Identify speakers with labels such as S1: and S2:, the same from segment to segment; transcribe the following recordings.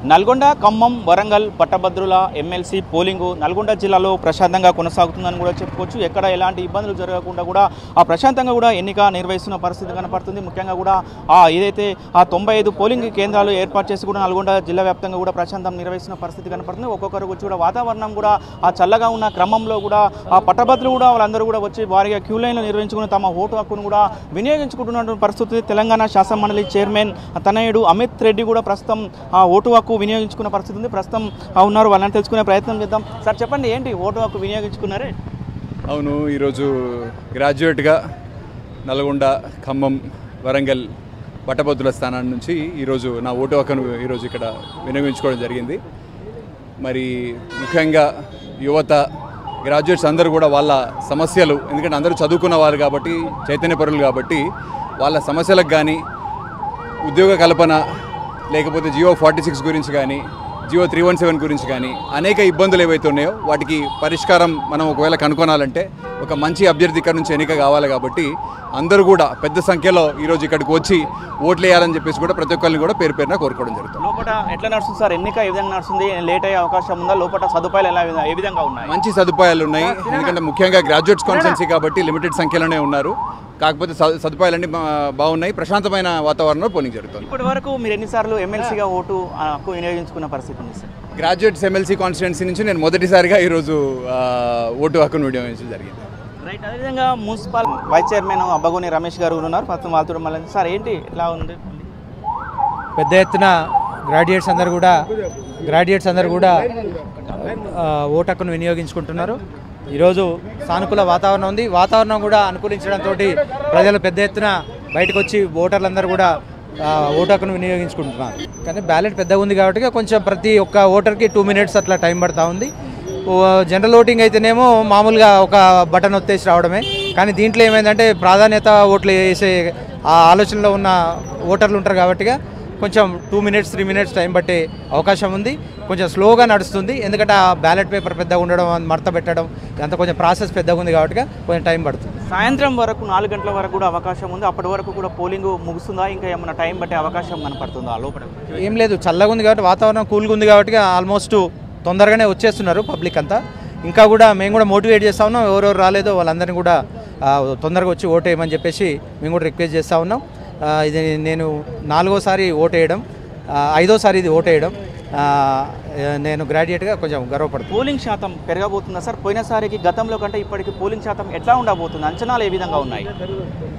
S1: నల్గొండ, ఖమ్మం, వరంగల్ పట్టభద్రుల MLC polling Nalgonda జిల్లాలో ప్రశాంతంగా కొనసాగుతుందని కూడా చెప్పుకోవచ్చు. ఎక్కడ ఎలాంటి ఇబ్బందులు జరగకుండా కూడా ప్రశాంతంగా కూడా ఎన్నిక నిర్వహిస్తున్న పరిస్థితి కనపడుతుంది. ముఖ్యంగా కూడా ఏదైతే 95 పోలింగ్ కేంద్రాలు ఏర్పాటు చేసి కూడా నల్గొండ జిల్లా వ్యాప్తంగా కూడా ప్రశాంతం నిర్వహిస్తున్న పరిస్థితి కనపడుతుంది. ఒక్కొక్కరు వచ్చి కూడా వాతావరణం కూడా చల్లగా ఉన్న క్రమంలో కూడా పట్టభద్రులు కూడా వాళ్ళందరూ కూడా వచ్చి వారిగా క్యూ లైన్లు నిర్వహించుకుని తమ ఓటు హక్కును కూడా వినియోగించుకుంటున్నటువంటి పరిస్థితి. తెలంగాణ శాసనమండలి చైర్మన్ తనయుడు అమిత్ రెడ్డి కూడా ప్రస్తుతం ఓటు హక్కు వినియోగించుకున్న పరిస్థితి ఉంది. ప్రస్తుతం ఉన్నారు, వాళ్ళని తెలుసుకునే ప్రయత్నం చేద్దాం. సార్ చెప్పండి, ఏంటి ఓటు హక్కు వినియోగించుకున్నారే?
S2: అవును, ఈరోజు గ్రాడ్యుయేట్గా నల్గొండ, ఖమ్మం, వరంగల్ పట్టభద్రుల స్థానం నుంచి ఈరోజు నా ఓటు హక్కును ఈరోజు ఇక్కడ వినియోగించుకోవడం జరిగింది. మరి ముఖ్యంగా యువత, గ్రాడ్యుయేట్స్ అందరూ కూడా వాళ్ళ సమస్యలు, ఎందుకంటే అందరూ చదువుకున్న వారు కాబట్టి, చైతన్యపరులు కాబట్టి, వాళ్ళ సమస్యలకు కానీ, ఉద్యోగ కల్పన, లేకపోతే జియో 46 గురించి కానీ, జియో 317 గురించి కానీ అనేక ఇబ్బందులు ఏవైతే ఉన్నాయో వాటికి పరిష్కారం మనం ఒకవేళ కనుగొనాలంటే ఒక మంచి అభ్యర్థి ఇక్కడ నుంచి ఎన్నిక కావాలి. కాబట్టి అందరూ కూడా పెద్ద సంఖ్యలో ఈరోజు ఇక్కడికి వచ్చి ఓట్లు వేయాలని చెప్పేసి కూడా ప్రతి ఒక్కరిని కూడా పేరు పేరున కోరుకోవడం జరుగుతుంది.
S1: లోపల ఎట్లా నడుస్తుంది సార్ ఎన్నిక? ఏ విధంగా నడుస్తుంది? లేట్ అయ్యే అవకాశం ఉందా? లోపల సదుపాయాలు ఏ విధంగా ఉన్నాయి?
S2: మంచి సదుపాయాలు ఉన్నాయి, ఎందుకంటే ముఖ్యంగా గ్రాడ్యుయేట్స్ కాన్స్టిట్యున్సీ కాబట్టి లిమిటెడ్ సంఖ్యలోనే ఉన్నారు. కాకపోతే సదుపాయాలన్నీ బాగున్నాయి, ప్రశాంతమైన వాతావరణంలో పోలింగ్ జరుగుతుంది.
S1: ఇప్పటి వరకు మీరు ఎన్నిసార్లు ఎమ్మెల్సీగా ఓటు హక్కు వినియోగించుకున్న పరిస్థితి ఉంది సార్?
S2: గ్రాడ్యుయేట్స్ ఎమ్మెల్సీ కాన్స్టిట్యున్సీ నుంచి నేను మొదటిసారిగా ఈరోజు ఓటు హక్కును వినియోగించడం జరిగింది.
S1: రైట్. అదేవిధంగా municipal vice chairman Abbagoni Ramesh గారు ఉన్నారు, ప్రస్తుతం వాళ్ళతో మళ్ళీ సార్ ఏంటి ఎలా ఉంది?
S3: పెద్ద ఎత్తున గ్రాడ్యుయేట్స్ అందరూ కూడా ఓటు హక్కును వినియోగించుకుంటున్నారు. ఈరోజు సానుకూల వాతావరణం ఉంది. వాతావరణం కూడా అనుకూలించడంతో ప్రజలు పెద్ద ఎత్తున బయటకు వచ్చి ఓటర్లందరూ కూడా ఓటు హక్కును వినియోగించుకుంటున్నారు. కానీ బ్యాలెట్ పెద్దగా ఉంది కాబట్టి కొంచెం ప్రతి ఒక్క ఓటర్కి 2 minutes అట్లా టైం పడుతూ ఉంది. జనరల్ ఓటింగ్ అయితేనేమో మామూలుగా ఒక బటన్ ఒత్తేసి రావడమే. కానీ దీంట్లో ఏమైందంటే ప్రాధాన్యత ఓట్లు వేసే ఆ ఆలోచనలో ఉన్న ఓటర్లు ఉంటారు కాబట్టి కొంచెం 2 minutes 3 minutes టైం పట్టే అవకాశం ఉంది. కొంచెం స్లోగా నడుస్తుంది, ఎందుకంటే ఆ బ్యాలెట్ పేపర్ పెద్దగా ఉండడం, మడత పెట్టడం, అంత కొంచెం ప్రాసెస్ పెద్దగా ఉంది కాబట్టి కొంచెం టైం పడుతుంది.
S1: సాయంత్రం వరకు 4 గంటల వరకు కూడా అవకాశం ఉంది. అప్పటి వరకు కూడా పోలింగ్ ముగుస్తుందా? ఇంకా ఏమైనా టైం పట్టే అవకాశం కనపడుతుందా లోపల?
S3: ఏం లేదు, చల్లగా ఉంది కాబట్టి, వాతావరణం కూల్గా ఉంది కాబట్టి ఆల్మోస్ట్ తొందరగానే వచ్చేస్తున్నారు పబ్లిక్ అంతా. ఇంకా కూడా మేము కూడా మోటివేట్ చేస్తూ ఉన్నాం, ఎవరెవరు రాలేదో వాళ్ళందరినీ కూడా తొందరగా వచ్చి ఓటు వేయమని చెప్పేసి మేము కూడా రిక్వెస్ట్ చేస్తూ ఉన్నాం. ఇది నేను 4వసారి ఓటు వేయడం, 5వసారి ఇది ఓటు వేయడం. నేను గ్రాడ్యుయేట్గా కొంచెం గర్వపడుతుంది.
S1: పోలింగ్ శాతం పెరగబోతుందా సార్? పోయినసారికి గతంలో కంటే ఇప్పటికి పోలింగ్ శాతం ఎట్లా ఉండబోతుంది? అంచనాలు ఏ విధంగా ఉన్నాయి?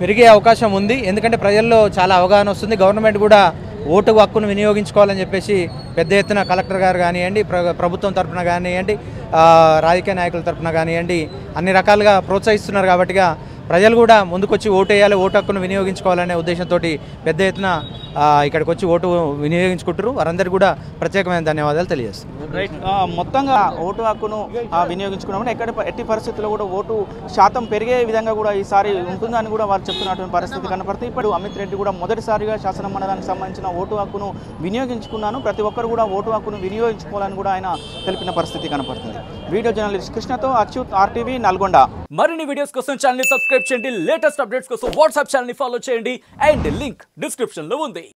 S3: పెరిగే అవకాశం ఉంది, ఎందుకంటే ప్రజల్లో చాలా అవగాహన వస్తుంది. గవర్నమెంట్ కూడా ఓటు హక్కును వినియోగించుకోవాలని చెప్పేసి పెద్ద ఎత్తున కలెక్టర్ గారు కానివ్వండి, ప్రభుత్వం తరఫున కానివ్వండి, రాజకీయ నాయకుల తరఫున కానివ్వండి, అన్ని రకాలుగా ప్రోత్సహిస్తున్నారు. కాబట్టి ప్రజలు కూడా ముందుకొచ్చి ఓటు వేయాలి, ఓటు హక్కును వినియోగించుకోవాలనే ఉద్దేశంతో పెద్ద ఎత్తున ఇక్కడికి వచ్చి ఓటు వినియోగించుకుంటారు. వారందరికీ కూడా ప్రత్యేకమైన ధన్యవాదాలు తెలియజేస్తాం.
S1: రైట్. మొత్తంగా ఓటు హక్కును వినియోగించుకున్నామంటే ఎట్టి పరిస్థితుల్లో కూడా ఓటు శాతం పెరిగే విధంగా కూడా ఈసారి ఉంటుందని కూడా వారు చెప్తున్నటువంటి పరిస్థితి కనపడుతుంది. ఇప్పుడు అమిత్ రెడ్డి కూడా మొదటిసారిగా శాసన మండలానికి సంబంధించిన ఓటు హక్కును వినియోగించుకున్నాను, ప్రతి ఒక్కరు కూడా ఓటు హక్కును వినియోగించుకోవాలని కూడా ఆయన తెలిపిన పరిస్థితి కనపడుతుంది. వీడియో జర్నలిస్ట్ కృష్ణతో అచ్యుత్, RTV, నల్గొండ.
S4: మరిన్ని వీడియోస్ కోసం ఛానల్ ని సబ్స్క్రైబ్ చేయండి, లేటెస్ట్ అప్డేట్స్ కోసం వాట్సాప్ ఛానల్ ని ఫాలో చేయండి, అండ్ లింక్ డిస్క్రిప్షన్ లో ఉంది.